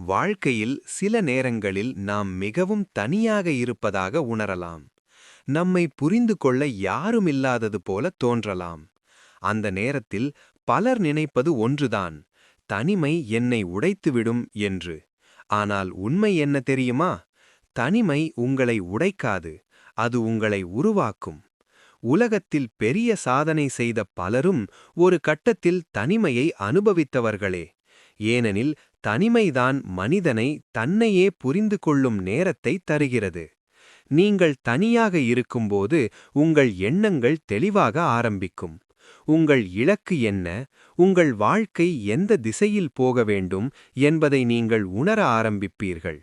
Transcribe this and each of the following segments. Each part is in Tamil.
வாழ்க்கையில் சில நேரங்களில் நாம் மிகவும் தனியாக இருப்பதாக உணரலாம். நம்மை புரிந்து கொள்ள யாரும் இல்லாதது போல தோன்றலாம். அந்த நேரத்தில் பலர் நினைப்பது ஒன்றுதான், தனிமை என்னை உடைத்துவிடும் என்று. ஆனால் உண்மை என்ன தெரியுமா? தனிமை உங்களை உடைக்காது, அது உங்களை உருவாக்கும். உலகத்தில் பெரிய சாதனை செய்த பலரும் ஒரு கட்டத்தில் தனிமையை அனுபவித்தவர்களே. ஏனெனில் தனிமைதான் மனிதனை தன்னையே புரிந்து கொள்ளும் நேரத்தை தருகிறது. நீங்கள் தனியாக இருக்கும்போது உங்கள் எண்ணங்கள் தெளிவாக ஆரம்பிக்கும். உங்கள் இலக்கு என்ன, உங்கள் வாழ்க்கை எந்த திசையில் போக வேண்டும் என்பதை நீங்கள் உணர ஆரம்பிப்பீர்கள்.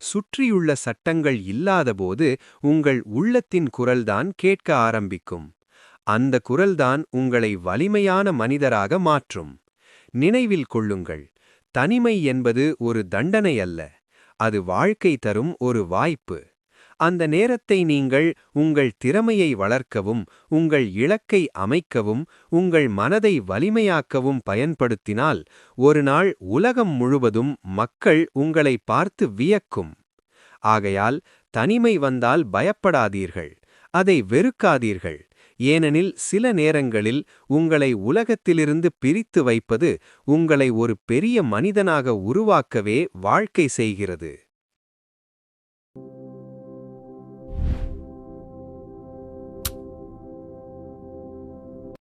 சுற்றியுள்ள சட்டங்கள் இல்லாதபோது உங்கள் உள்ளத்தின் குரல்தான் கேட்க ஆரம்பிக்கும். அந்த குரல்தான் உங்களை வலிமையான மனிதராக மாற்றும். நினைவில் கொள்ளுங்கள், தனிமை என்பது ஒரு தண்டனை அல்ல, அது வாழ்க்கை தரும் ஒரு வாய்ப்பு. அந்த நேரத்தை நீங்கள் உங்கள் திறமையை வளர்க்கவும், உங்கள் இலக்கை அமைக்கவும், உங்கள் மனதை வலிமையாக்கவும் பயன்படுத்தினால், ஒரு நாள் உலகம் முழுவதும் மக்கள் உங்களை பார்த்து வியக்கும். ஆகையால் தனிமை வந்தால் பயப்படாதீர்கள், அதை வெறுக்காதீர்கள். ஏனெனில் சில நேரங்களில் உங்களை உலகத்திலிருந்து பிரித்து வைப்பது உங்களை ஒரு பெரிய மனிதனாக உருவாக்கவே வாழ்க்கை செய்கிறது.